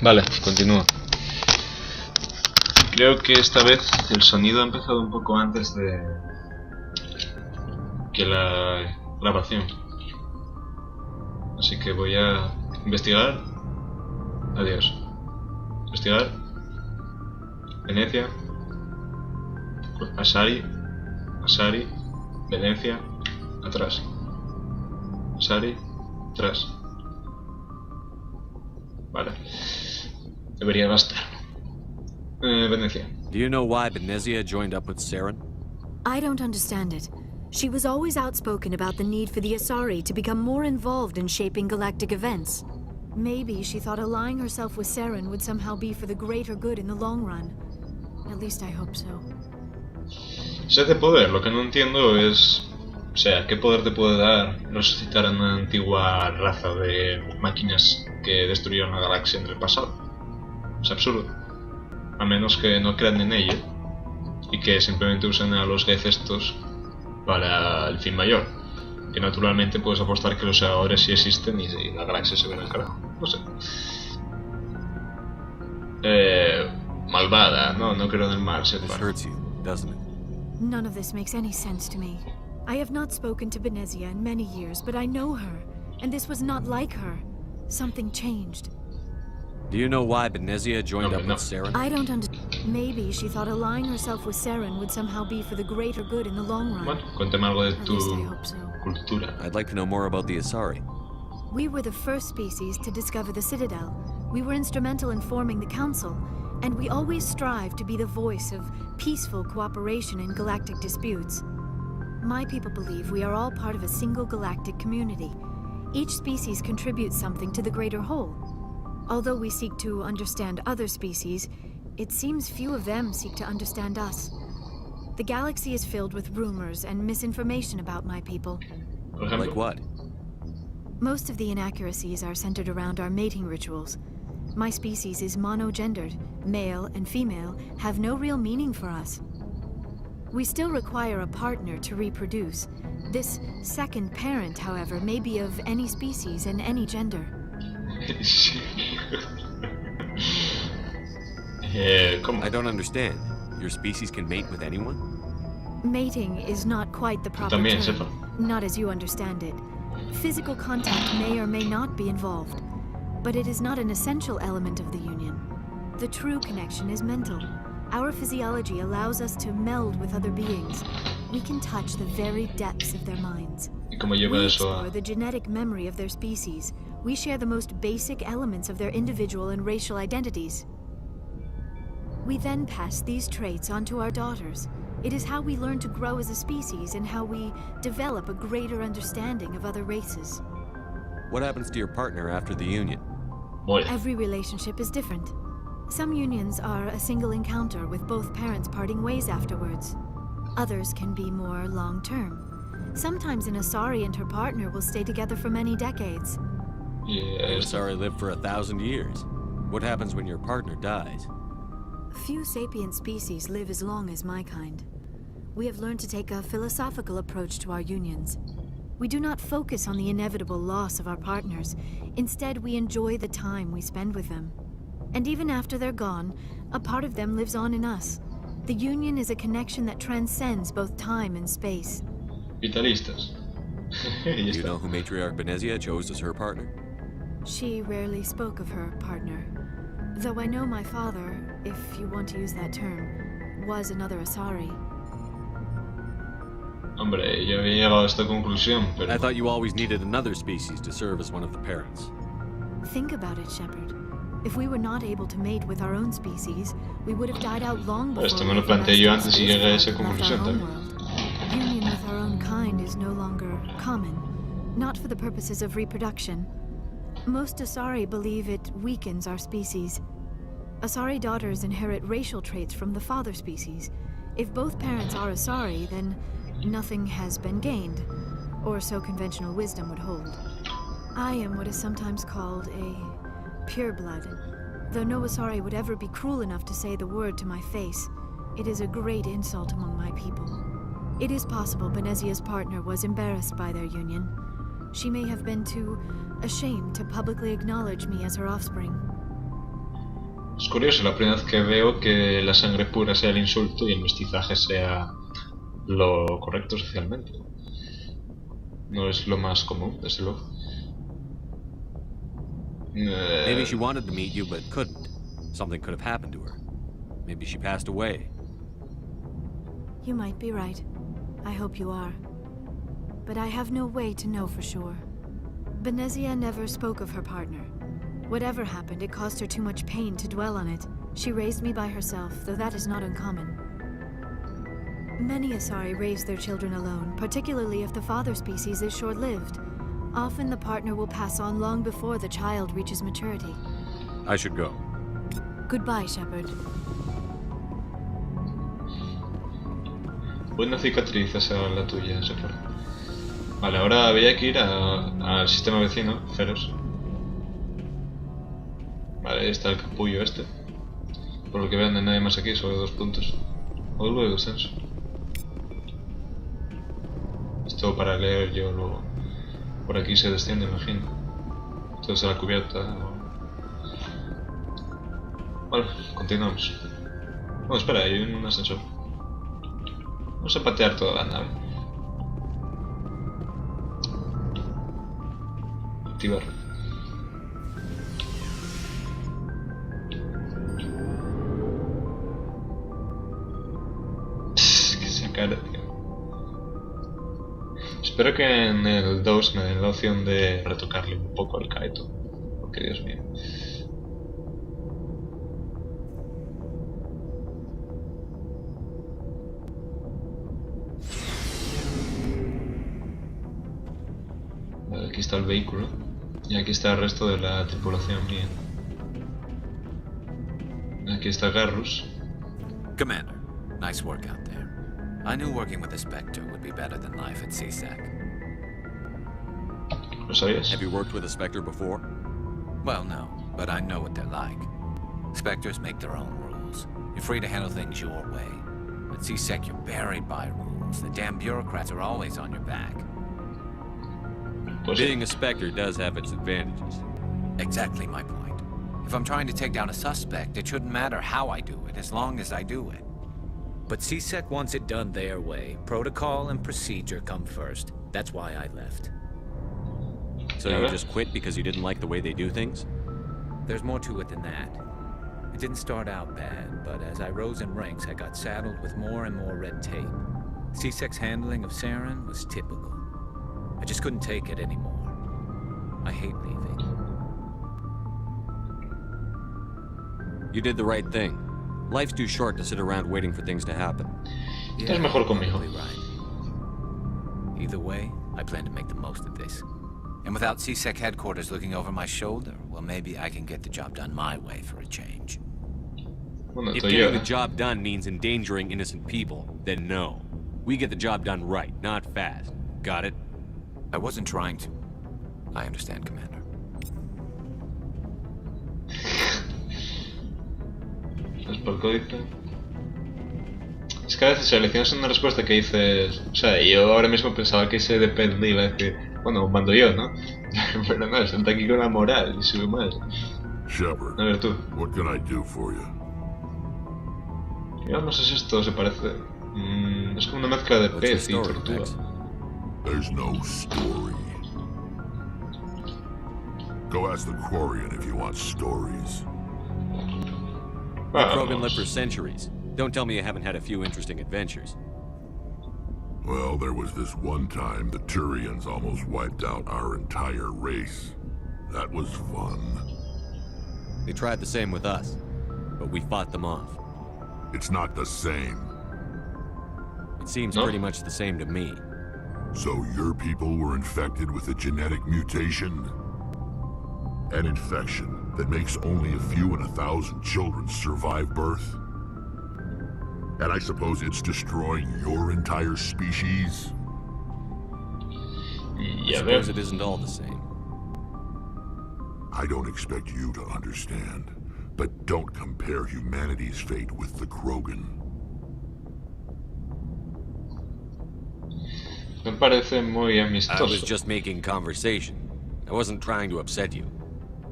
Vale, continúo. Creo que esta vez el sonido ha empezado un poco antes de que la grabación. Así que voy a investigar. Adiós. Investigar. Venecia. Asari. Venecia. Atrás. Asari. Atrás. Vale. Debería bastar. Venecia. Do you know why Venezia joined up with Saren? I don't understand it. She was always outspoken about the need for the Asari to become more involved in shaping galactic events. Maybe she thought allying herself with Saren would somehow be for the greater good in the long run. At least I hope so. Sé de poder, lo que no entiendo es... O sea, ¿qué poder te puede dar resucitar a una antigua raza de máquinas que destruyeron la galaxia en el pasado? Es absurdo. A menos que no crean en ella y que simplemente usen a los Hefestos para el fin mayor. Que naturalmente puedes apostar que los segadores sí existen y la galaxia se ve en el carajo. No sé. Malvada, no creo en el mal, sepa. This hurts you, doesn't it? None of this makes any sense to me. I have not spoken to Venezia in many years, but I know her, and this was not like her. Something changed. Do you know why Venezia joined up with Saren? I don't understand. Maybe she thought allying herself with Saren would somehow be for the greater good in the long run. Bueno, cuéntame algo de tu At least I hope so. cultura. I'd like to know more about the Asari. We were the first species to discover the Citadel. We were instrumental in forming the Council, and we always strive to be the voice of peaceful cooperation in galactic disputes. My people believe we are all part of a single galactic community. Each species contributes something to the greater whole. Although we seek to understand other species, it seems few of them seek to understand us. The galaxy is filled with rumors and misinformation about my people. Like what? Most of the inaccuracies are centered around our mating rituals. My species is monogendered. Male and female have no real meaning for us. We still require a partner to reproduce. This second parent, however, may be of any species and any gender. ¿Cómo? I don't understand. Your species can mate with anyone? Mating is not quite the proper También, term, sepa. not as you understand it. Physical contact may or may not be involved, but it is not an essential element of the union. The true connection is mental. Our physiology allows us to meld with other beings. We can touch the very depths of their minds. ¿Y cómo lleva We eso explore a...? the genetic memory of their species. We share the most basic elements of their individual and racial identities. We then pass these traits on to our daughters. It is how we learn to grow as a species and how we develop a greater understanding of other races. What happens to your partner after the union? Muere. Every relationship is different. Some unions are a single encounter with both parents parting ways afterwards. Others can be more long-term. Sometimes an Asari and her partner will stay together for many decades. The Asari live for 1,000 years. What happens when your partner dies? Few sapient species live as long as my kind. We have learned to take a philosophical approach to our unions. We do not focus on the inevitable loss of our partners. Instead, we enjoy the time we spend with them. And even after they're gone, a part of them lives on in us. The union is a connection that transcends both time and space. Vitalistas. Do you know who Matriarch Venezia chose as her partner? She rarely spoke of her partner. Though I know my father, if you want to use that term, was another Asari. Hombre, yo había llegado a esta conclusión, pero... I thought you always needed another species to serve as one of the parents. Think about it, Shepard. If we were not able to mate with our own species, we would have died out long before. Esto me lo planteé yo antes y llegué a esa conclusión también. Union with our own kind is no longer common, not for the purposes of reproduction. Most Asari believe it weakens our species. Asari daughters inherit racial traits from the father species. If both parents are Asari, then nothing has been gained, or so conventional wisdom would hold. I am what is sometimes called a pureblood. Though no Asari would ever be cruel enough to say the word to my face, it is a great insult among my people. It is possible Venezia's partner was embarrassed by their union. She may have been too ashamed to publicly acknowledge me as her offspring. Es curioso, la primera vez que veo que la sangre pura sea el insulto y el mestizaje sea lo correcto socialmente. No es lo más común, desde luego. Maybe she wanted to meet you, but couldn't. Something could have happened to her. Maybe she passed away. You might be right. I hope you are. But I have no way to know for sure. Benezia never spoke of her partner. Whatever happened, it caused her too much pain to dwell on it. She raised me by herself, though that is not uncommon. Many Asari raise their children alone, particularly if the father species is short-lived. Often the partner will pass on long before the child reaches maturity. I should go. Goodbye, Shepard. Buena cicatriz esa la tuya, Shepard. Vale, ahora había que ir al sistema vecino, Feros. Vale, ahí está el capullo este. Por lo que vean, no hay nadie más aquí, solo 2 puntos. O luego descenso. Esto para leer yo luego. Por aquí se desciende, imagino. Entonces a la cubierta. Vale, continuamos. Bueno, espera, hay un ascensor. Vamos a patear toda la nave. Activar. Que se cara, tío. Espero que en el 2 me den la opción de retocarle un poco al Kaito. Porque Dios mío. Vale, aquí está el vehículo. Y aquí está el resto de la tripulación mía. Aquí está Garrus. Commander, nice work out there. I knew working with the Spectre would be better than life at CSEC. ¿Lo sabías? Have you worked with a Spectre before? Well, no, but I know what they're like. Spectres make their own rules. You're free to handle things your way. At CSEC, you're buried by rules. The damn bureaucrats are always on your back. Pues Being a Spectre does have its advantages. Exactly my point. If I'm trying to take down a suspect, it shouldn't matter how I do it, as long as I do it. But CSEC wants it done their way. Protocol and procedure come first. That's why I left. So you just quit because you didn't like the way they do things? There's more to it than that. It didn't start out bad, but as I rose in ranks, I got saddled with more and more red tape. CSEC's handling of Saren was typical. I just couldn't take it anymore. I hate leaving. You did the right thing. Life's too short to sit around waiting for things to happen. Estás mejor conmigo. Probably right. Either way, I plan to make the most of this. And without CSEC headquarters looking over my shoulder, well, maybe I can get the job done my way for a change. Bueno, If estoy getting yo. the job done means endangering innocent people, then no. We get the job done right, not fast. Got it? I wasn't trying to. I understand, Commander. ¿Es por código? Es que a veces seleccionas una respuesta que dices... O sea, yo ahora mismo pensaba que ese depende iba a decir... Bueno, mando yo, ¿no? Pero no, está aquí con la moral y sube mal. Shepard, A ver tú. what can I do for you? Yo no sé si esto se parece... es como una mezcla de What's your pez y story, tortuga. Max? There's no story. Go ask the Quarian if you want stories. Krogan lived for Vamos. centuries. Don't tell me you haven't had a few interesting adventures. Well, there was this one time the Turians almost wiped out our entire race. That was fun. They tried the same with us, but we fought them off. It's not the same. It seems No? pretty much the same to me. So your people were infected with a genetic mutation? An infection that makes only a few in 1,000 children survive birth? And I suppose it's destroying your entire species? I Ya veo. suppose it isn't all the same. I don't expect you to understand, but don't compare humanity's fate with the Krogan. Me parece muy I was amistoso. just making conversation. I wasn't trying to upset you.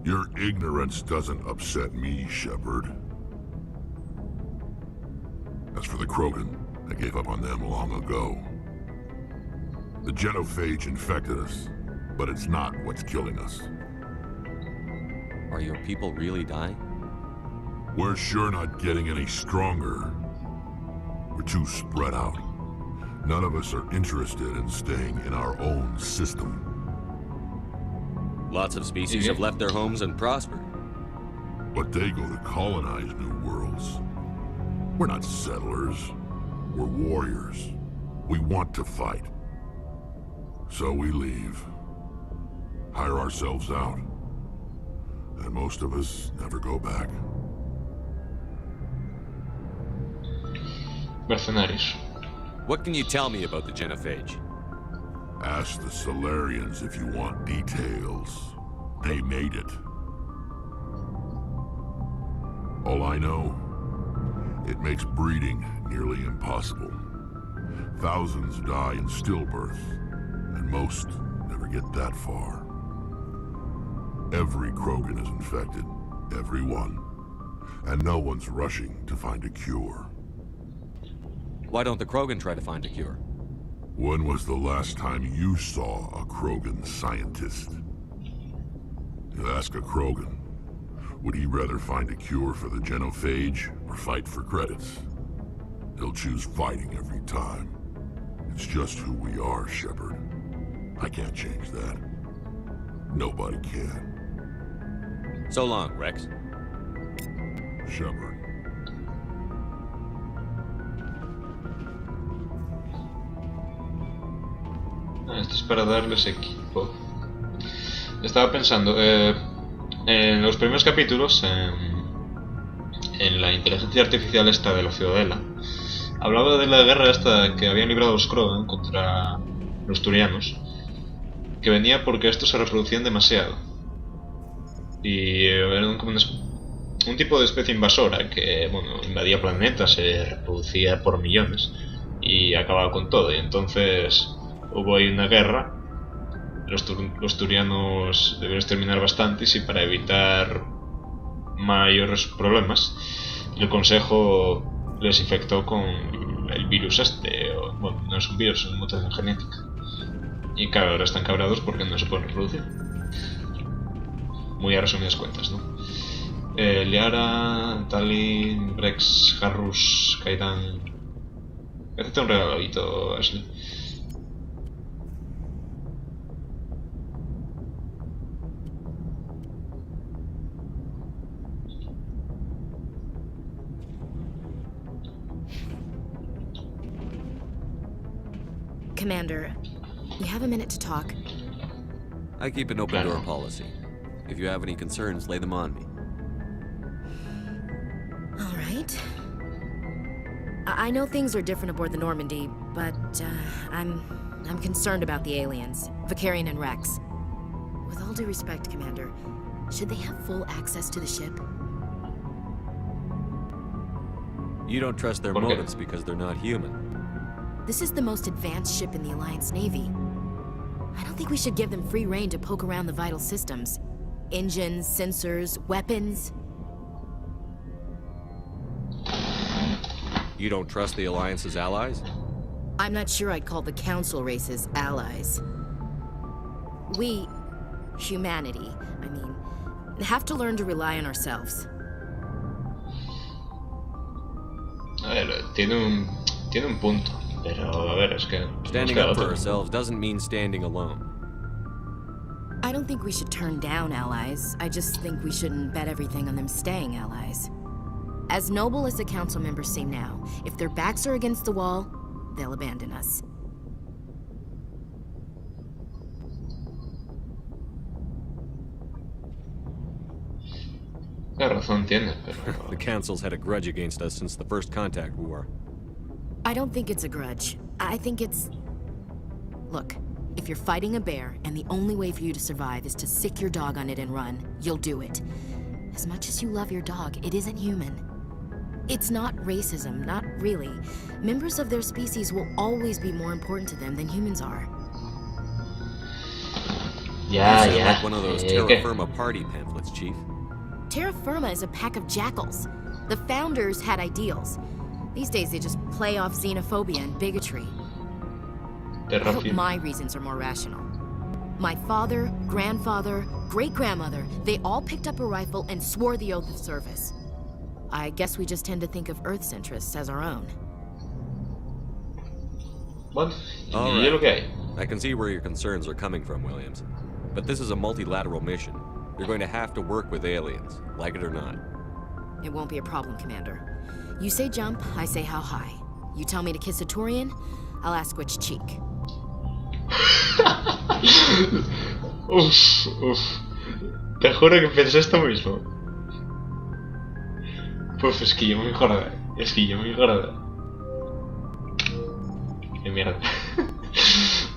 Your ignorance doesn't upset me, Shepard. As for the Krogan, I gave up on them long ago. The genophage infected us, but it's not what's killing us. Are your people really dying? We're sure not getting any stronger. We're too spread out. None of us are interested in staying in our own system. Lots of species have left their homes and prospered. But they go to colonize new worlds. We're not settlers. We're warriors. We want to fight. So we leave. Hire ourselves out. And most of us never go back. Mercenarios. What can you tell me about the genophage? Ask the Solarians if you want details. They made it. All I know, it makes breeding nearly impossible. Thousands die in stillbirth, and most never get that far. Every Krogan is infected, every one. And no one's rushing to find a cure. Why don't the Krogan try to find a cure? When was the last time you saw a Krogan scientist? You ask a Krogan, would he rather find a cure for the genophage or fight for credits? He'll choose fighting every time. It's just who we are, Shepard. I can't change that. Nobody can. So long, Rex. Shepard. Esto es para darles equipo. Estaba pensando, en los primeros capítulos, en la inteligencia artificial esta de la Ciudadela, hablaba de la guerra esta que habían librado los Krogan contra los Turianos, que venía porque estos se reproducían demasiado. Y eran como un tipo de especie invasora que, bueno, invadía planetas, se reproducía por millones y acababa con todo. Y entonces hubo ahí una guerra. Los turianos debieron exterminar bastantes y para evitar mayores problemas el Consejo les infectó con el virus este, bueno, no es un virus, es una mutación genética. Y claro, ahora están cabreados porque no se pueden reproducir. Muy a resumidas cuentas, ¿no? Liara, Talin, Brex, Harrus, Kaidan... Hazte un regalito, Ashley. Commander, you have a minute to talk? I keep an open door policy. If you have any concerns, lay them on me. All right. I know things are different aboard the Normandy, but I'm concerned about the aliens, Vicarian and Rex. With all due respect, Commander, should they have full access to the ship? You don't trust their motives because they're not human. This is the most advanced ship in the Alliance Navy. I don't think we should give them free rein to poke around the vital systems. Engines, sensors, weapons. You don't trust the Alliance's allies? I'm not sure I'd call the Council races allies. We, humanity, I mean, have to learn to rely on ourselves. A ver, tiene un punto. Pero, a ver, es que... Standing up for ourselves doesn't mean standing alone. I don't think we should turn down allies. I just think we shouldn't bet everything on them staying allies. As noble as the council members seem now, if their backs are against the wall, they'll abandon us. ¿Qué razón tiene? Pero... The council's had a grudge against us since the First Contact War. I don't think it's a grudge. I think it's... Look, if you're fighting a bear and the only way for you to survive is to sick your dog on it and run, you'll do it. As much as you love your dog, it isn't human. It's not racism, not really. Members of their species will always be more important to them than humans are. Yeah. Like one of those Terra Firma party pamphlets, Chief. Terra Firma is a pack of jackals. The founders had ideals. These days they just play off xenophobia and bigotry. I hope my reasons are more rational. My father, grandfather, great-grandmother, they all picked up a rifle and swore the oath of service. I guess we just tend to think of Earth's interests as our own. What? All You're right. okay. I can see where your concerns are coming from, Williams. But this is a multilateral mission. You're going to have to work with aliens, like it or not. It won't be a problem, Commander. You say jump, I say how high. You tell me to kiss a Turian, I'll ask which cheek. Uf. Te juro que pensé esto mismo. Pues es que yo me joda. Qué mierda.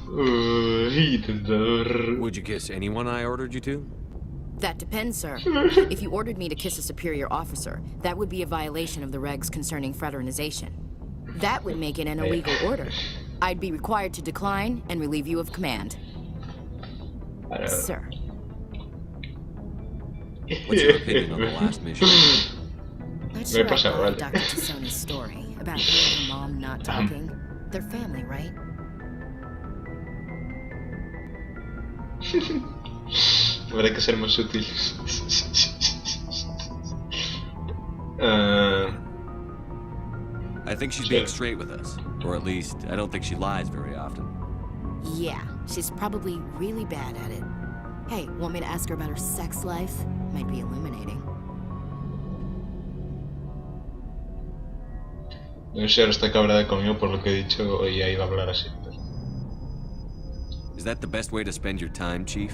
Uy, tentador. Would you kiss anyone I ordered you to? That depends, sir. If you ordered me to kiss a superior officer, that would be a violation of the regs concerning fraternization. That would make it an illegal order. I'd be required to decline and relieve you of command. Sir. What's your opinion on the last mission? Not sure I buy Dr. Tassoni's story about her and her mom not talking. They're family, right? Habrá que ser más sutiles. I think she's being straight with us. Or at least, I don't think she lies very often. Yeah, she's probably really bad at it. Hey, want me to ask her about her sex life? Might be illuminating. No sé, ahora está cabreada conmigo por lo que he dicho y ahí va a hablar así. Is that the best way to spend your time, Chief?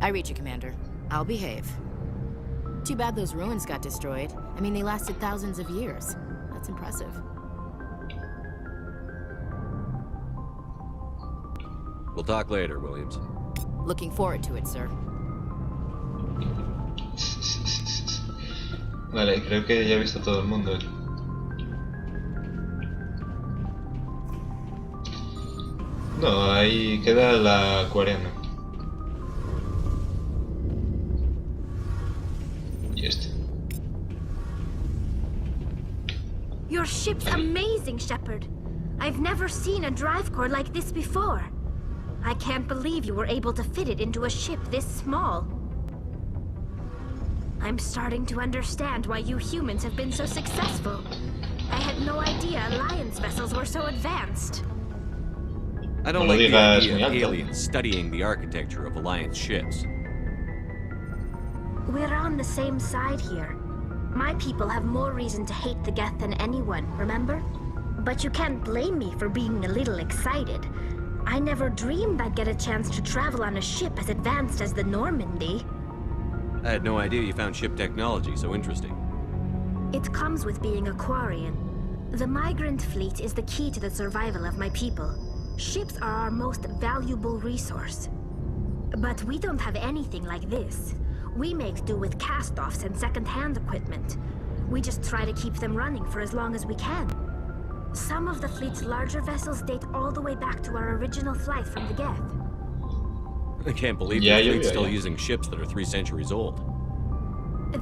I read you, Commander. I'll behave. Too bad those ruins got destroyed. I mean, they lasted thousands of years. That's impressive. We'll talk later, Williams. Looking forward to it, sir. Vale, creo que ya he visto a todo el mundo. No, ahí queda la acuariana. Y este. Your ship's amazing, Shepard. I've never seen a drive core like this before. I can't believe you were able to fit it into a ship this small. I'm starting to understand why you humans have been so successful. I had no idea Alliance vessels were so advanced. I don't like the idea of aliens studying the architecture of Alliance ships. We're on the same side here. My people have more reason to hate the Geth than anyone, remember? But you can't blame me for being a little excited. I never dreamed I'd get a chance to travel on a ship as advanced as the Normandy. I had no idea you found ship technology so interesting. It comes with being a Quarian. The migrant fleet is the key to the survival of my people. Ships are our most valuable resource. But we don't have anything like this. We make do with cast-offs and second-hand equipment. We just try to keep them running for as long as we can. Some of the fleet's larger vessels date all the way back to our original flight from the Geth. I can't believe the fleet's still using ships that are 3 centuries old.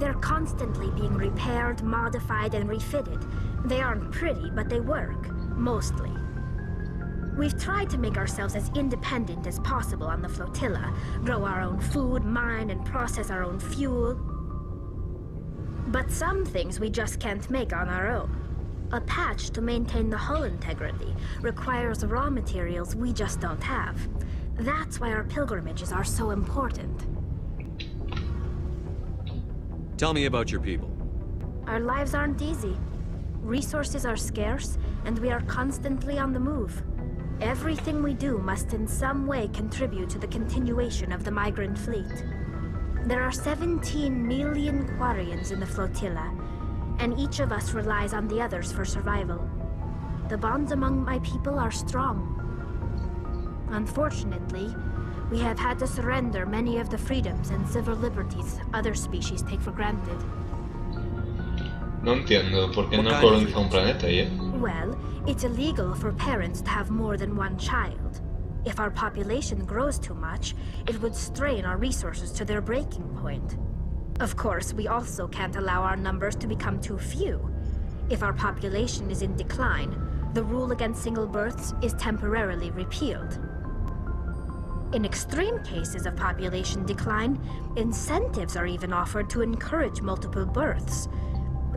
They're constantly being repaired, modified, and refitted. They aren't pretty, but they work. Mostly. We've tried to make ourselves as independent as possible on the flotilla, grow our own food, mine, and process our own fuel. But some things we just can't make on our own. A patch to maintain the hull integrity requires raw materials we just don't have. That's why our pilgrimages are so important. Tell me about your people. Our lives aren't easy. Resources are scarce, and we are constantly on the move. Everything we do must in some way contribute to the continuation of the migrant fleet. There are 17 million Quarians in the flotilla, and each of us relies on the others for survival. The bonds among my people are strong. Unfortunately, we have had to surrender many of the freedoms and civil liberties other species take for granted. No entiendo por qué no coloniza un planeta, ¿eh? Well, it's illegal for parents to have more than one child. If our population grows too much, it would strain our resources to their breaking point. Of course, we also can't allow our numbers to become too few. If our population is in decline, the rule against single births is temporarily repealed. In extreme cases of population decline, incentives are even offered to encourage multiple births,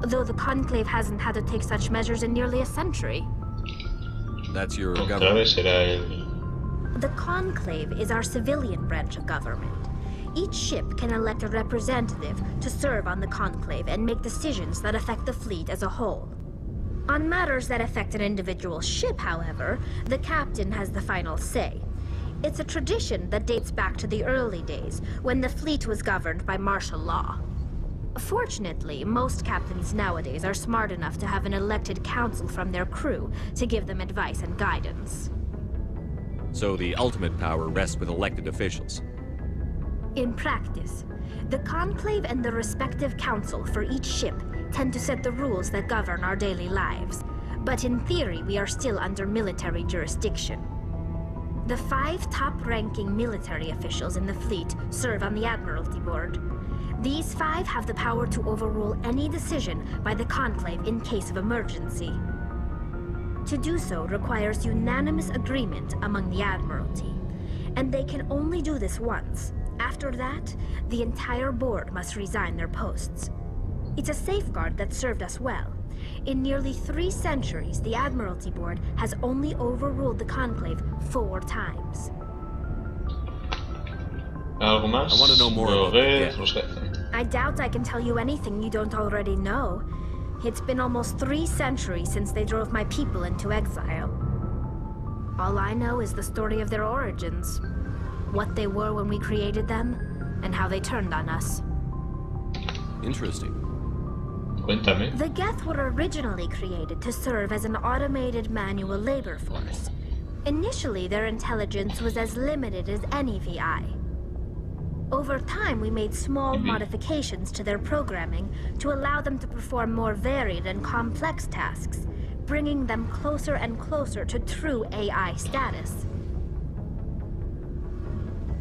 though the Conclave hasn't had to take such measures in nearly a century. That's your Otra government. vez será el... The Conclave is our civilian branch of government. Each ship can elect a representative to serve on the Conclave and make decisions that affect the fleet as a whole. On matters that affect an individual ship, however, the captain has the final say. It's a tradition that dates back to the early days, when the fleet was governed by martial law. Fortunately, most captains nowadays are smart enough to have an elected council from their crew to give them advice and guidance. So the ultimate power rests with elected officials. In practice, the Conclave and the respective council for each ship tend to set the rules that govern our daily lives. But in theory, we are still under military jurisdiction. The 5 top-ranking military officials in the fleet serve on the Admiralty Board. These 5 have the power to overrule any decision by the Conclave in case of emergency. To do so requires unanimous agreement among the Admiralty, and they can only do this once. After that, the entire board must resign their posts. It's a safeguard that served us well. In nearly 3 centuries, the Admiralty Board has only overruled the Conclave 4 times. ¿Algo más? I want to know more about the Los Geth. Geth. I doubt I can tell you anything you don't already know. It's been almost 3 centuries since they drove my people into exile. All I know is the story of their origins. What they were when we created them, and how they turned on us. Interesting. Cuéntame. The Geth were originally created to serve as an automated manual labor force. Initially, their intelligence was as limited as any VI. Over time, we made small modifications to their programming to allow them to perform more varied and complex tasks, bringing them closer and closer to true AI status.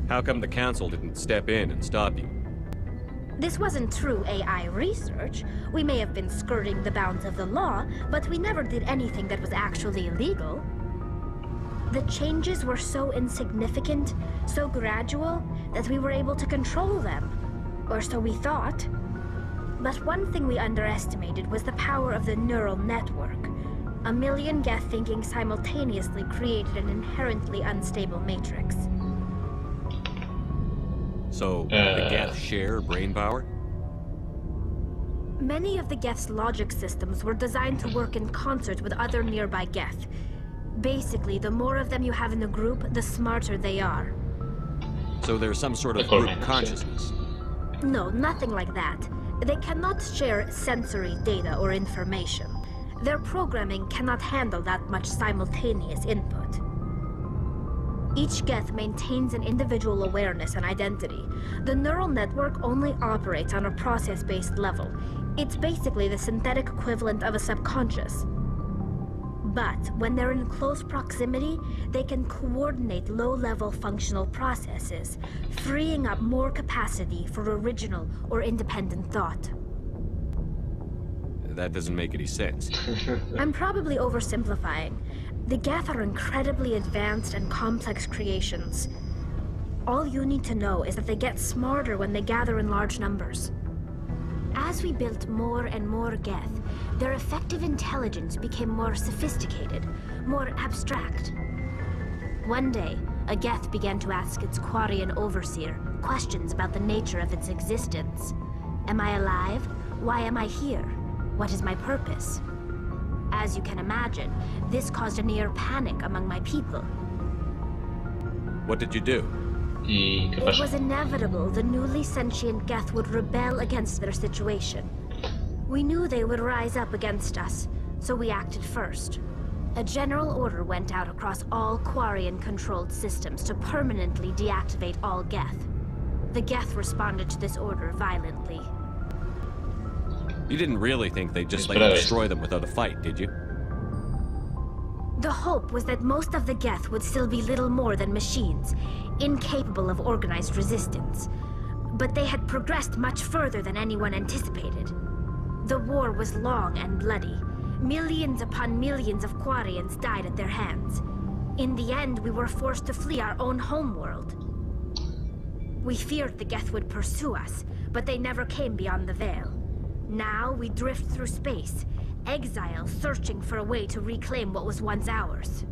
How come the council didn't step in and stop you? This wasn't true AI research. We may have been skirting the bounds of the law, but we never did anything that was actually illegal. The changes were so insignificant, so gradual, that we were able to control them. Or so we thought. But one thing we underestimated was the power of the neural network. A million Geth thinking simultaneously created an inherently unstable matrix. So, the Geth share brain power? Many of the Geth's logic systems were designed to work in concert with other nearby Geth. Basically, the more of them you have in the group, the smarter they are. So there's some sort of group consciousness? No, nothing like that. They cannot share sensory data or information. Their programming cannot handle that much simultaneous input. Each Geth maintains an individual awareness and identity. The neural network only operates on a process-based level. It's basically the synthetic equivalent of a subconscious. But when they're in close proximity, they can coordinate low-level functional processes, freeing up more capacity for original or independent thought. That doesn't make any sense. I'm probably oversimplifying. The Geth are incredibly advanced and complex creations. All you need to know is that they get smarter when they gather in large numbers. As we built more and more Geth, their effective intelligence became more sophisticated, more abstract. One day, a Geth began to ask its Quarian overseer questions about the nature of its existence. Am I alive? Why am I here? What is my purpose? As you can imagine, this caused a near panic among my people. What did you do? ¿Y qué It pasó? was inevitable the newly sentient Geth would rebel against their situation. We knew they would rise up against us, so we acted first. A general order went out across all Quarian-controlled systems to permanently deactivate all Geth. The Geth responded to this order violently. You didn't really think they'd just let you destroy them without a fight, did you? The hope was that most of the Geth would still be little more than machines, incapable of organized resistance. But they had progressed much further than anyone anticipated. The war was long and bloody, Millions upon millions of Quarians died at their hands. In the end, we were forced to flee our own homeworld. We feared the Geth would pursue us, but they never came beyond the Veil. Now we drift through space, exile searching for a way to reclaim what was once ours.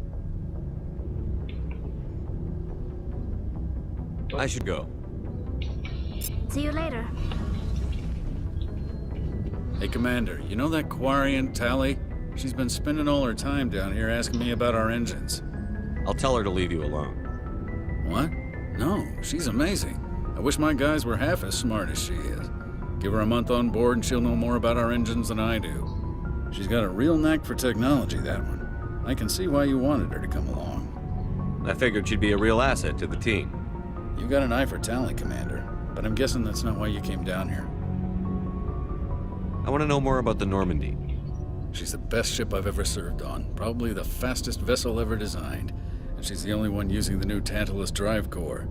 I should go. See you later. Hey, Commander, you know that Quarian, Tally? She's been spending all her time down here asking me about our engines. I'll tell her to leave you alone. What? No, she's amazing. I wish my guys were half as smart as she is. Give her a month on board and she'll know more about our engines than I do. She's got a real knack for technology, that one. I can see why you wanted her to come along. I figured she'd be a real asset to the team. You got an eye for talent, Commander, but I'm guessing that's not why you came down here. I want to know more about the Normandy. She's the best ship I've ever served on, probably the fastest vessel ever designed, and she's the only one using the new Tantalus drive core.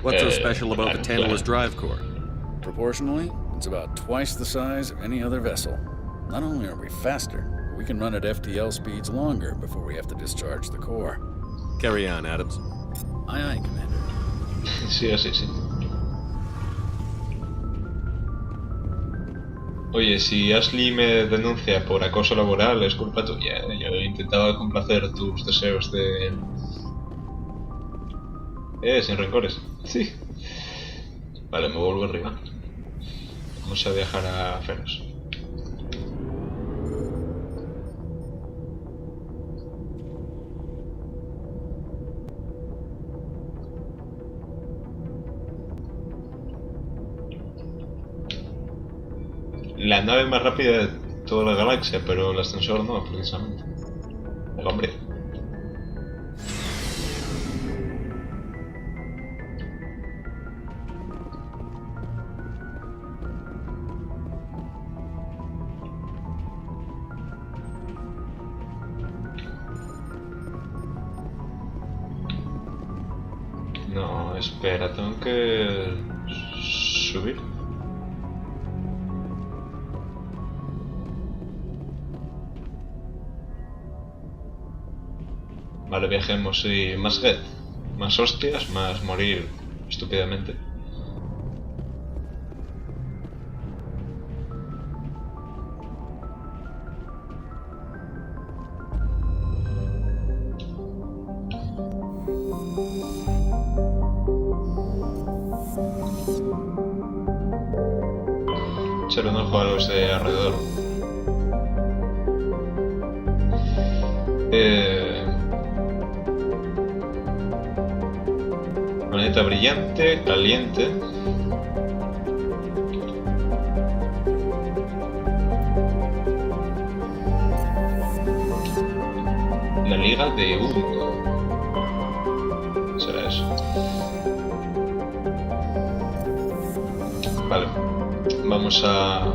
What's so special about the Tantalus drive core? Proportionally, it's about twice the size of any other vessel. Not only are we faster, but we can run at FTL speeds longer before we have to discharge the core. Carry on, Adams. Aye, aye, Commander. Sí, así, sí. Oye, si Ashley me denuncia por acoso laboral, es culpa tuya. Yo he intentado complacer tus deseos de... sin rencores. Sí. Vale, me vuelvo arriba. Vamos a viajar a Feros. La nave más rápida de toda la galaxia, pero el ascensor no, precisamente. El hombre. No, espera, tengo que subir. Vale, viajemos y más get, más hostias, más morir estúpidamente. Echar un ojo a los de alrededor. Planeta brillante, caliente. La liga de humo. ¿Será eso? Vale. Vamos a...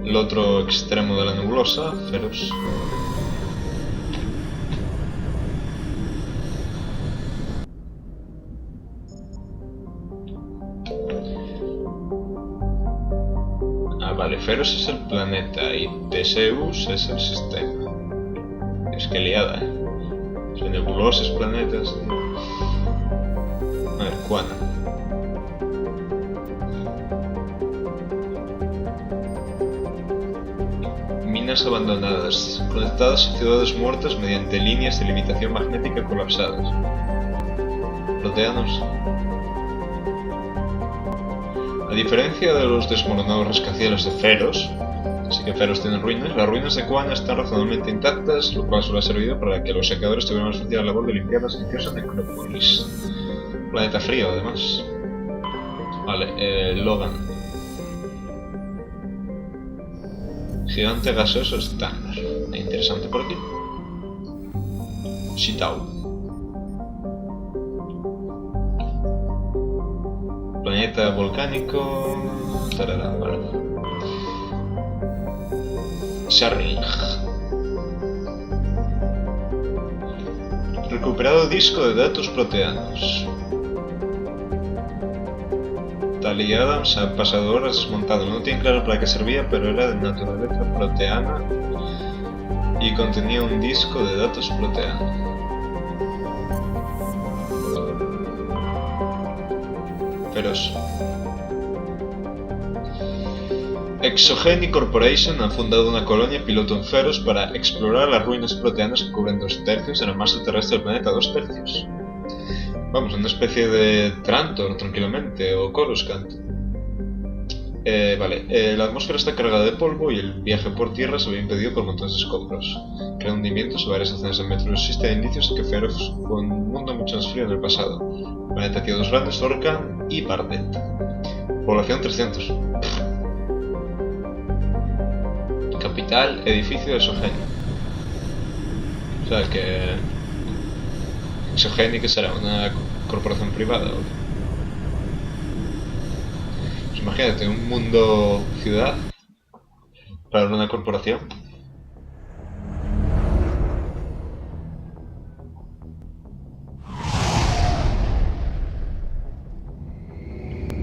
el otro extremo de la nebulosa, Feros. Vale, Feros es el planeta y Teseus es el sistema. Es que liada, ¿eh? Nebulosas, planetas... A ver, Juana. Minas abandonadas, conectadas a ciudades muertas mediante líneas de levitación magnética colapsadas. Proteanos. A diferencia de los desmoronados rascacielos de Feros, así que Feros tiene ruinas, las ruinas de Kuana están razonablemente intactas, lo cual solo ha servido para que los saqueadores tuvieran más fácil la labor de limpiar las silenciosas necrópolis. Planeta frío, además. Vale, Logan. Gigante gaseoso estándar. Interesante por aquí. Shitao. Planeta volcánico... Tarará, vale. Sharring. Recuperado disco de datos proteanos. Tal y Adams ha pasado horas desmontando. No tiene claro para qué servía, pero era de naturaleza proteana y contenía un disco de datos proteano. Feros. Exogeny Corporation ha fundado una colonia piloto en Feros para explorar las ruinas proteanas que cubren 2/3 de la masa terrestre del planeta. 2/3. Vamos, una especie de Trantor, tranquilamente, o Coruscant. Vale, la atmósfera está cargada de polvo y el viaje por tierra se ve impedido por montones de escombros. Crean hundimientos a varias docenas de metros. Existen indicios de que Feros fue un mundo mucho más frío en el pasado. El planeta tiene 2 grandes, Orcan y Bardet. Población 300. Capital, edificio de Exogeny. O sea que... Exogeny, que será una corporación privada, ¿o? Pues imagínate, un mundo ciudad para una corporación.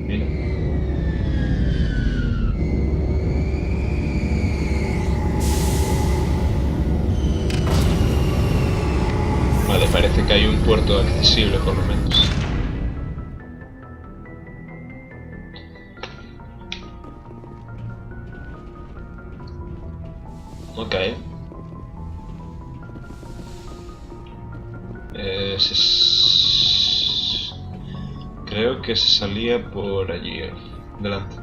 Mira. Vale, parece que hay un puerto accesible por lo menos. Ok. Creo que se salía por allí, delante.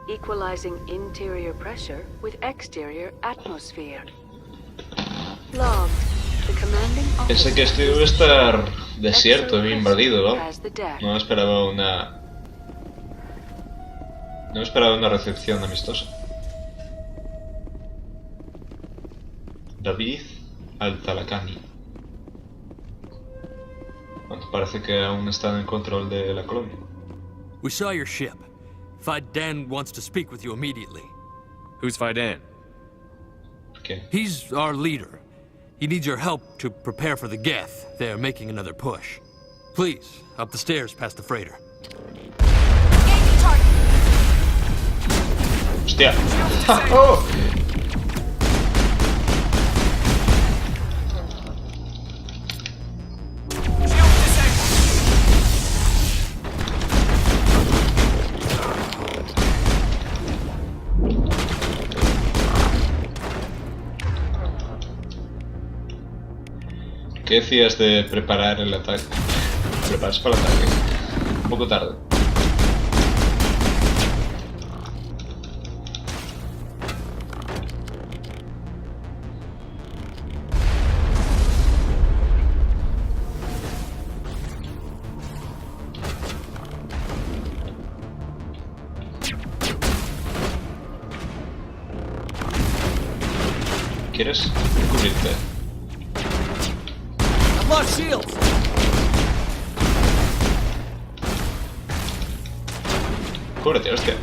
Equalizing interior pressure with exterior atmosphere. Log. The commanding Pensé que esto iba a estar desierto e invadido, ¿no? No esperaba una recepción amistosa. David Al-Talakani. Bueno, parece que aún están en control de la colonia. We saw your ship. Faidan wants to speak with you immediately. Who's Faidan? ¿Qué? He's our leader. He needs your help to prepare for the Geth. They're making another push. Please, up the stairs past the freighter. ¡Hostia! ¡Oh! ¿Qué decías de preparar el ataque? Prepararse para el ataque. Un poco tarde. ¿Quieres cubrirte? Lost shields! Cúbrete, hostia.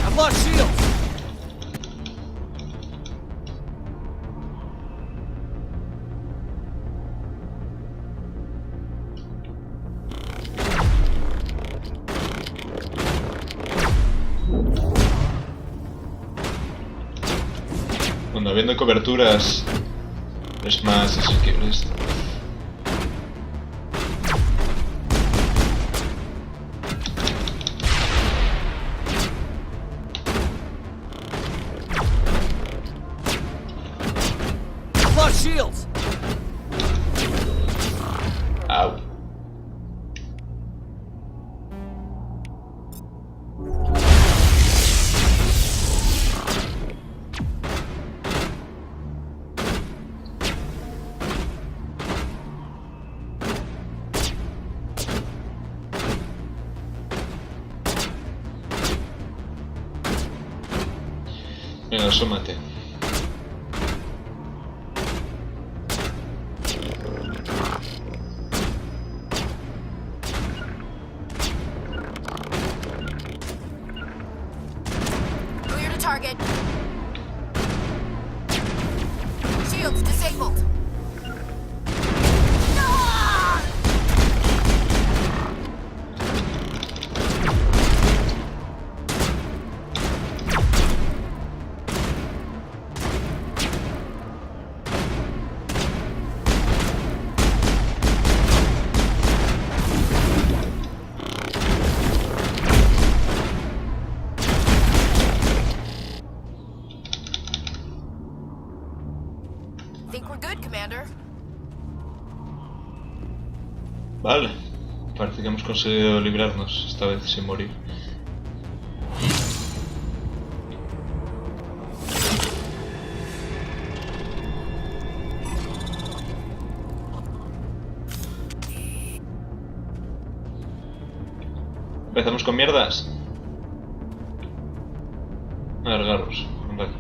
I've lost shields! Bueno, habiendo coberturas es más asequible esto. Lost shields! Au. Venga, asómate. Clear to target. Shields disabled. Think we're good, Commander. Vale. Parece que hemos conseguido librarnos, esta vez sin morir. Empezamos con mierdas. Alargaros, vale.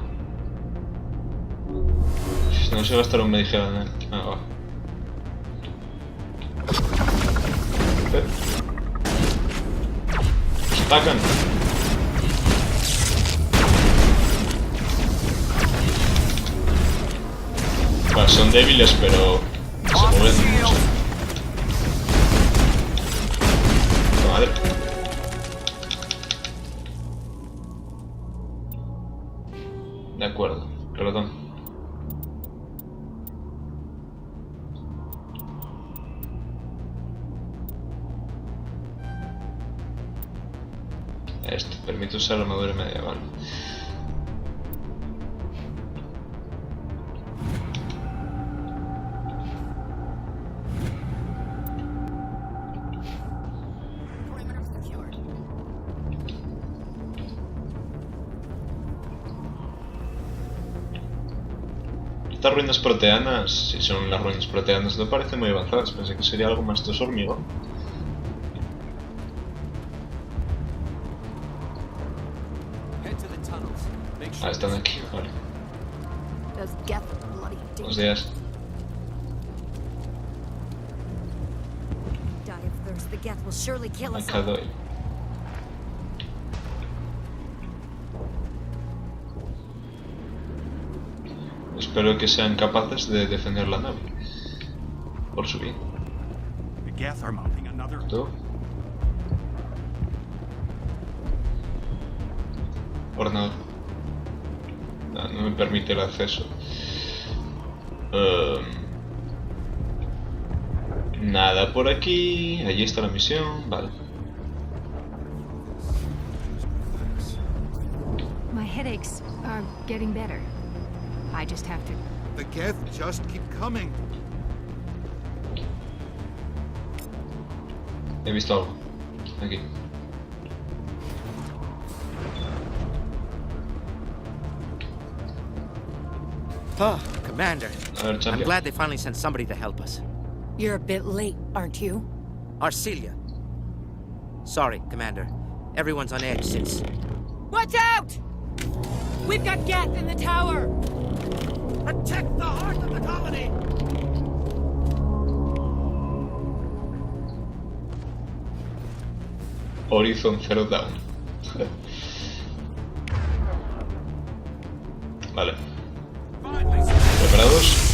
No se gastaron un medicina, ¿eh? Ah, va. Nos atacan. Vale, son débiles, pero se mueven mucho. Madre. De acuerdo, pelotón. Esto permite usar la armadura media, vale. Estas ruinas proteanas, si son las ruinas proteanas, no parecen muy avanzadas. Pensé que sería algo más de hormigón. Ah, están aquí, vale. Buenos días. Acá doy. Espero que sean capaces de defender la nave. Por su bien. ¿Tú? Ordenador. No me permite el acceso. Nada por aquí. Allí está la misión. Vale. My headaches are getting better. I just have to. The Geth just keep coming. He visto algo. Aquí. Oh, Commander. A ver, I'm champion. glad they finally sent somebody to help us. You're a bit late, aren't you? Arcelia. Sorry, Commander. Everyone's on edge since... Watch out! We've got Geth in the tower! Attack the heart of the colony! Horizon Zero Dawn. Vale. ¿Preparados?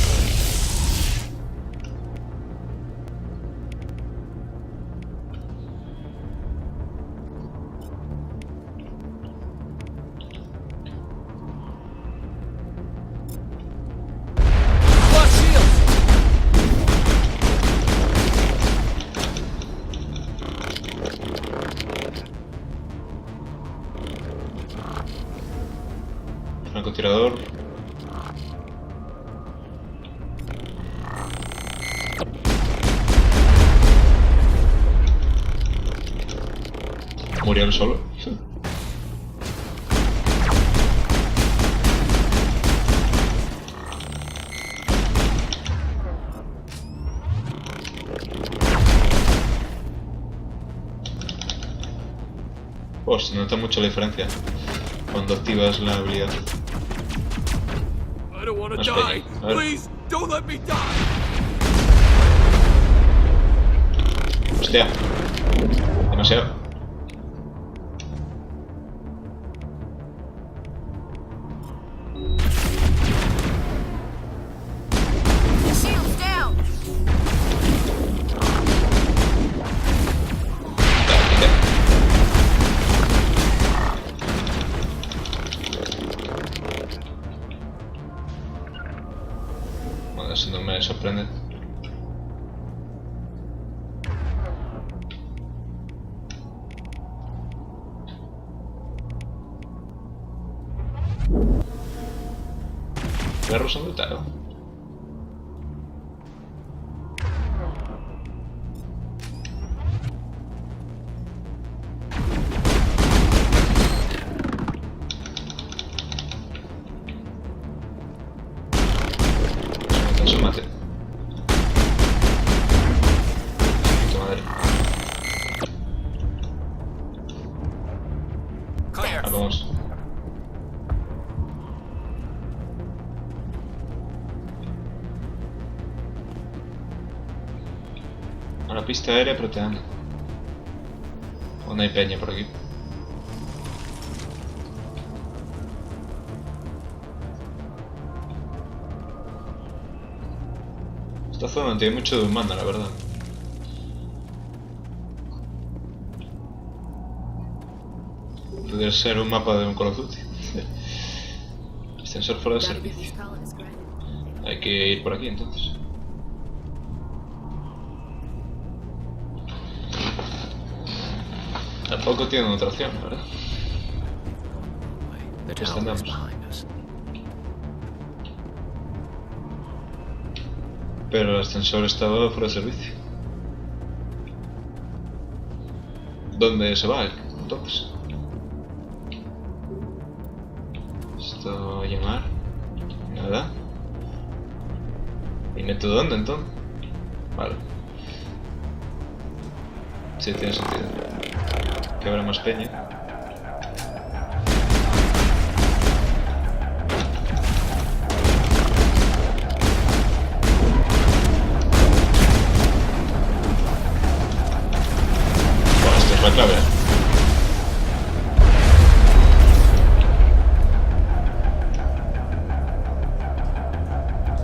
Francotirador. Murió él solo. Pues se nota mucho la diferencia cuando activas la habilidad. gonna Más die. peña. A ver. Please, don't let me die. Hostia. Demasiado. Shields down! Bueno, eso no me sorprende. Perros son brutales. Eso mate. Tu madre. Ah, vamos. A la pista aérea proteando. O no hay peña por aquí. Esta zona no tiene mucho de humana, la verdad. Podría ser un mapa de un Call of Duty. Ascensor fuera de servicio. Hay que ir por aquí entonces. Tampoco tiene otra opción, ¿verdad? Descendamos. Pero el ascensor estaba fuera de servicio. ¿Dónde se va entonces? Esto llamar. Nada. ¿Y neto dónde entonces? Vale. Sí, tiene sentido. Que habrá más peña. Bueno, esto es la clave.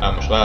Vamos, va.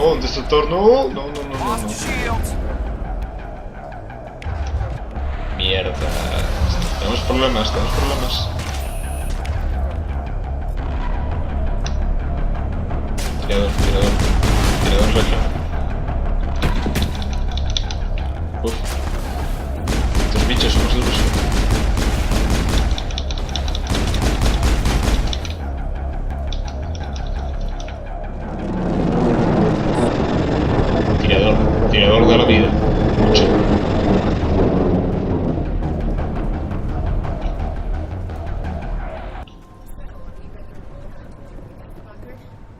Oh, un destructor, no. Mierda. Tenemos problemas. Tirador reja. Uf. Estos bichos son más duros. Tirador de la vida. Mucho.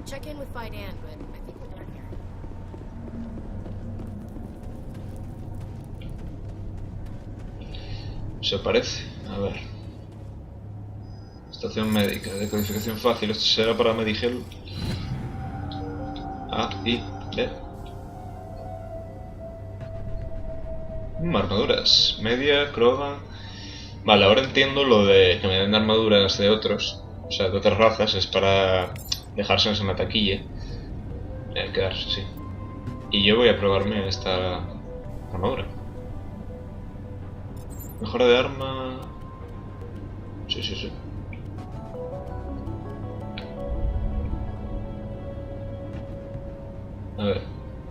Check in with Fight Ann, but I think we're done here. Se parece. A ver. Estación médica. Decodificación fácil. Esto será para Medigel. A, I, D. Armaduras. Media, Krogan. Vale, ahora entiendo lo de que me den armaduras de otros, o sea, de otras razas, es para dejárselas en la taquilla. Quedarse, sí. Y yo voy a probarme esta armadura. Mejora de arma... Sí, sí, sí. A ver,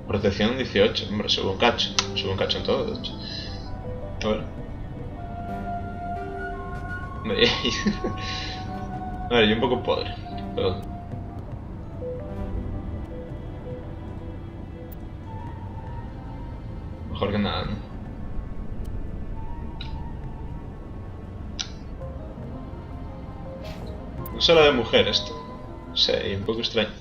protección 18, hombre, subo un cacho en todo, de hecho. A ver. A ver, yo un poco podre, pero... Mejor que nada, ¿no? No será de mujer esto. Sí, un poco extraño.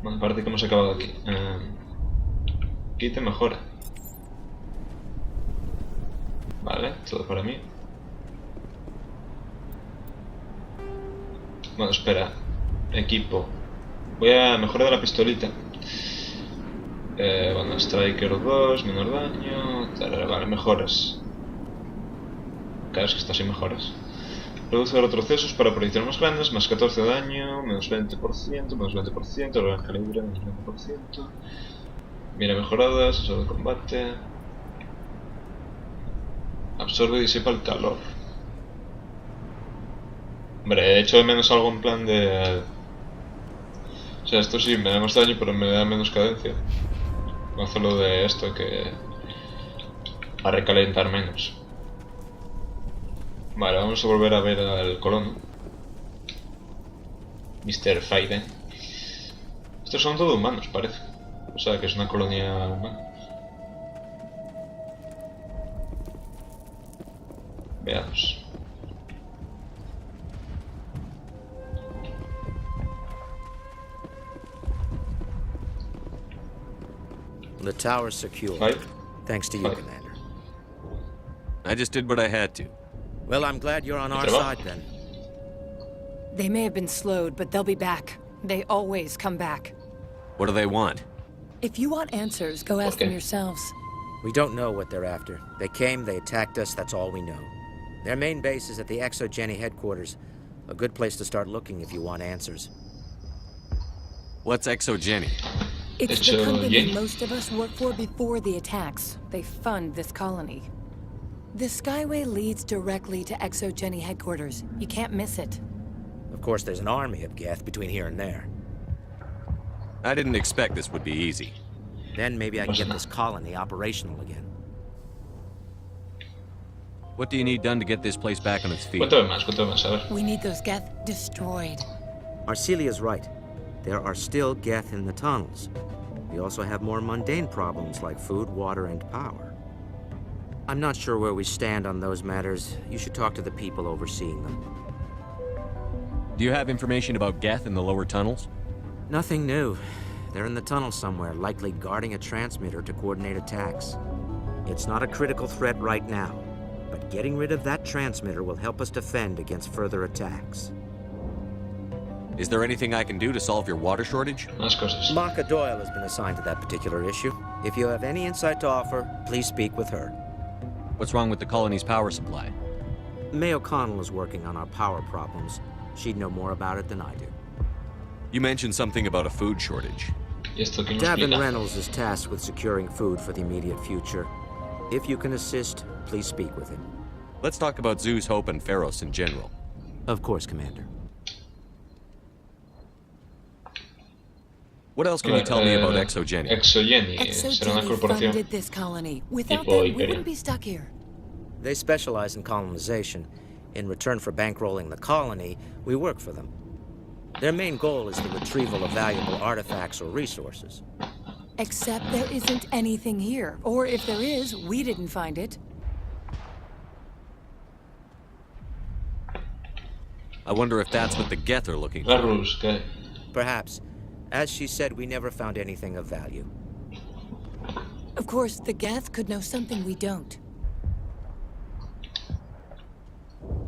Bueno, parece que hemos acabado aquí. Aquí te mejora. Vale, todo para mí. Bueno, espera. Equipo. Voy a mejorar la pistolita. Bueno, Striker 2, menor daño. Vale, mejoras. Claro, es que está sin mejoras. Reduce retrocesos para proyecciones más grandes, más 14 de daño, menos 20%, menos 20%, gran calibre, menos 20%. Mira mejoradas, eso de combate. Absorbe y disipa el calor. Hombre, he hecho de menos algo en plan de... O sea, esto sí me da más daño, pero me da menos cadencia. No hacerlo de esto que... a recalentar menos. Vale, vamos a volver a ver al colono. Mr. Faiden. Estos son todos humanos, parece. O sea, que es una colonia humana. Veamos. The tower's secure. Fight. Thanks to you, Commander. I just did what I had to. Well, I'm glad you're on our side then. They may have been slowed, but they'll be back. They always come back. What do they want? If you want answers, go ask them yourselves. We don't know what they're after. They came, they attacked us, that's all we know. Their main base is at the ExoGeni headquarters. A good place to start looking if you want answers. What's ExoGeni? It's the company most of us worked for before the attacks. They fund this colony. The Skyway leads directly to ExoGeni headquarters. You can't miss it. Of course, there's an army of Geth between here and there. I didn't expect this would be easy. Then maybe I can get this colony operational again. What do you need done to get this place back on its feet? Cuéntame más, a ver. We need those Geth destroyed. Arcelia's right. There are still Geth in the tunnels. We also have more mundane problems like food, water, and power. I'm not sure where we stand on those matters. You should talk to the people overseeing them. Do you have information about Geth in the lower tunnels? Nothing new. They're in the tunnel somewhere, likely guarding a transmitter to coordinate attacks. It's not a critical threat right now, but getting rid of that transmitter will help us defend against further attacks. Is there anything I can do to solve your water shortage? Más cosas. Maka Doyle has been assigned to that particular issue. If you have any insight to offer, please speak with her. What's wrong with the colony's power supply? May O'Connell is working on our power problems. She'd know more about it than I do. You mentioned something about a food shortage. Davin Reynolds is tasked with securing food for the immediate future. If you can assist, please speak with him. Let's talk about Zeus, Hope, and Feros in general. Of course, Commander. What else can you tell me about ExoGeni? ExoGeni será una corporación funded this colony. Without tipo them, we Imperio. wouldn't be stuck here. They specialize in colonization. In return for bankrolling the colony, we work for them. Their main goal is the retrieval of valuable artifacts or resources. Except there isn't anything here. Or if there is, we didn't find it. I wonder if that's what the Geth are looking for. Perhaps. As she said, we never found anything of value. Of course, the Geth could know something we don't.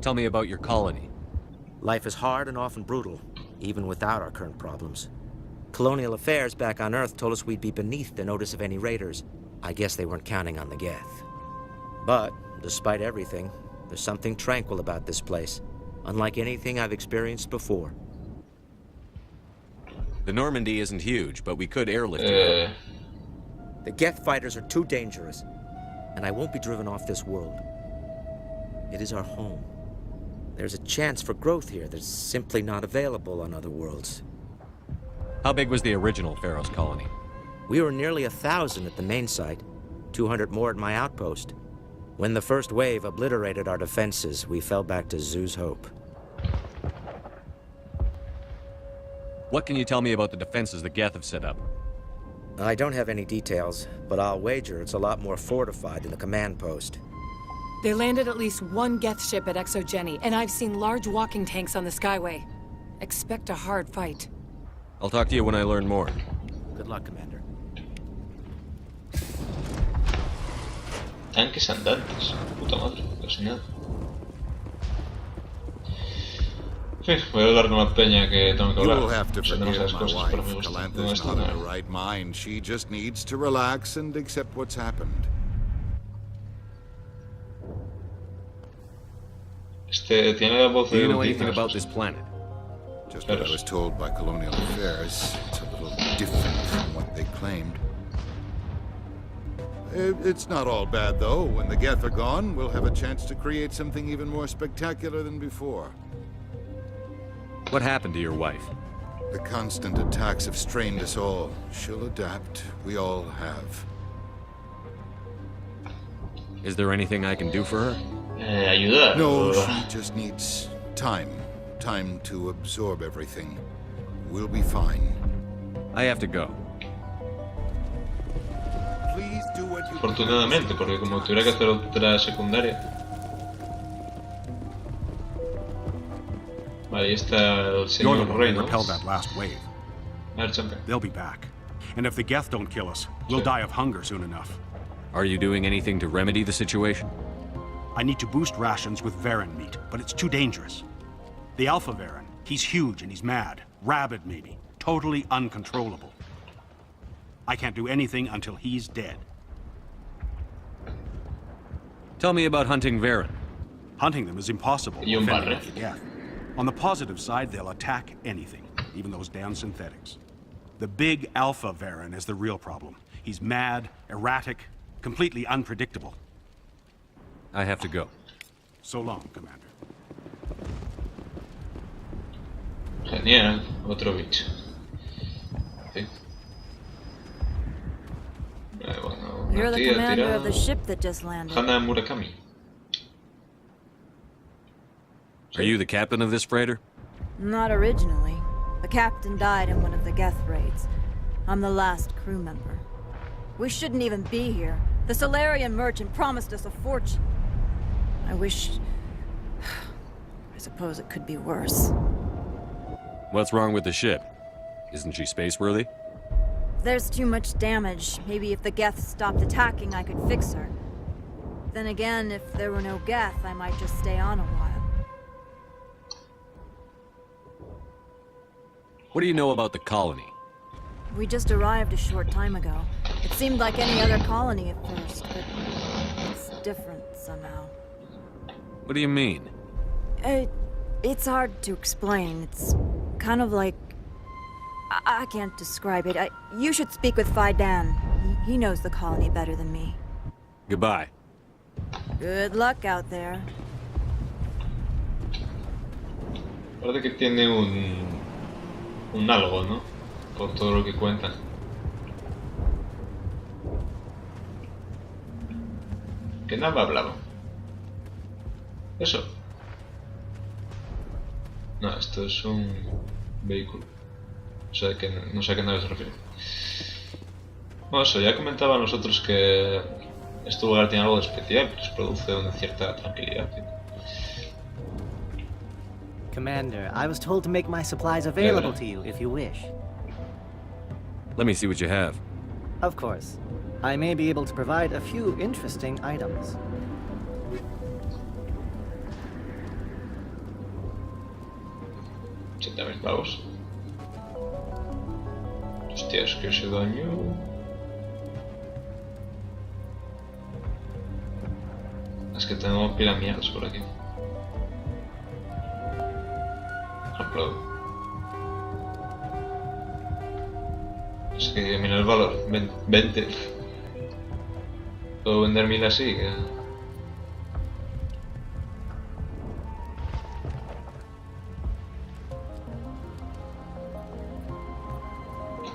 Tell me about your colony. Life is hard and often brutal, even without our current problems. Colonial affairs back on Earth told us we'd be beneath the notice of any raiders. I guess they weren't counting on the Geth. But, despite everything, there's something tranquil about this place, unlike anything I've experienced before. The Normandy isn't huge, but we could airlift you. The Geth fighters are too dangerous, and I won't be driven off this world. It is our home. There's a chance for growth here that's simply not available on other worlds. How big was the original Feros colony? We were nearly 1,000 at the main site, 200 more at my outpost. When the first wave obliterated our defenses, we fell back to Zoo's Hope. What can you tell me about the defenses the Geth have set up? I don't have any details, but I'll wager it's a lot more fortified than the command post. They landed at least one Geth ship at Exogeny, and I've seen large walking tanks on the Skyway. Expect a hard fight. I'll talk to you when I learn more. Good luck, Commander. Tanques andantes. Puta madre, casi nada. En fin, voy a hablar con la peña que tengo que hablar. You'll have to Sé forgive demasiadas my cosas para mi wife. gusto. ¿Dónde Calantha's está? not in her right mind. She just needs to relax and accept what's happened. Este tiene la voz Do de you know Udina. anything about this planet? Just what I was told by Colonial Affairs. It's a little different from what they claimed. It's not all bad, though. When the Geth are gone, we'll have a chance to create something even more spectacular than before. What happened to your wife? The constant attacks have strained us all. She'll adapt. We all have. Is there anything I can do for her? Ayudar. No, she just needs time. Time to absorb everything. We'll be fine. I have to go. Please do what you Afortunadamente, porque como tuviera que hacer otra secundaria. Vale, ahí está el You're the señor one who Reynolds. repelled that last wave. A ver, champion. They'll be back. And if the Geth don't kill us, we'll die of hunger soon enough. Are you doing anything to remedy the situation? I need to boost rations with Varen meat, but it's too dangerous. The Alpha Varen, he's huge and he's mad. Rabid, maybe. Totally uncontrollable. I can't do anything until he's dead. Tell me about hunting Varen. Hunting them is impossible. Y un with any barre. of the Geth. On the positive side, they'll attack anything, even those damn synthetics. The big Alpha Varen is the real problem. He's mad, erratic, completely unpredictable. I have to go. So long, Commander. Genial, otro bicho. Sí. Bueno, You're una the tía commander tirada. of the ship that just landed. Hana Murakami. Are you the captain of this freighter? Not originally. The captain died in one of the Geth raids. I'm the last crew member. We shouldn't even be here. The Solarian merchant promised us a fortune. I wish... I suppose it could be worse. What's wrong with the ship? Isn't she space-worthy? There's too much damage. Maybe if the Geth stopped attacking, I could fix her. Then again, if there were no Geth, I might just stay on a while. What do you know about the colony? We just arrived a short time ago. It seemed like any other colony at first, but it's different somehow. What do you mean? It's hard to explain. It's kind of like... I can't describe it. You should speak with Faidan. He knows the colony better than me. Goodbye. Good luck out there. Parece que tiene un algo, ¿no? Por todo lo que cuentan. ¿Qué nave hablaba? Eso. No, esto es un vehículo. O sea, que no sé a qué nave se refiere. Bueno, eso, ya comentaban nosotros que este lugar tiene algo de especial, que les produce una cierta tranquilidad. Commander, I was told to make my supplies available to you if you wish. Let me see what you have. Of course. I may be able to provide a few interesting items. $80,000. Hostias, que ese daño... Es que tengo piramías por aquí. Upload. Es que mira el valor, 20. Puedo vender 1000 así.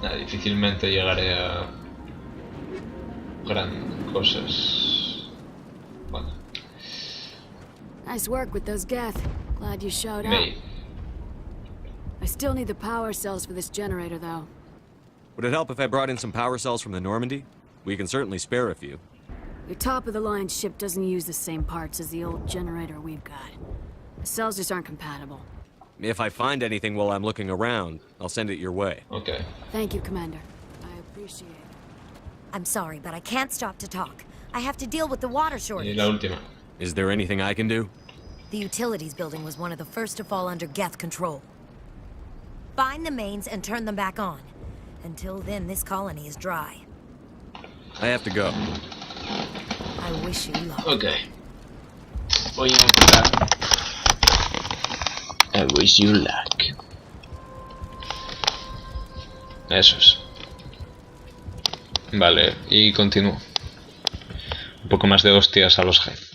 Nada, difícilmente llegaré a grandes cosas. Bueno. Nice work with those Geth. Glad you showed up. May. I still need the power cells for this generator, though. Would it help if I brought in some power cells from the Normandy? We can certainly spare a few. Your top-of-the-line ship doesn't use the same parts as the old generator we've got. The cells just aren't compatible. If I find anything while I'm looking around, I'll send it your way. Okay. Thank you, Commander. I appreciate it. I'm sorry, but I can't stop to talk. I have to deal with the water shortage. Y la última. Is there anything I can do? The utilities building was one of the first to fall under Geth control. Find the mains and turn them back on. Until then, this colony is dry. I have to go. I wish you luck. Okay. Voy a empezar. I wish you luck. Eso es. Vale, y continúo. Un poco más de hostias a los jefes.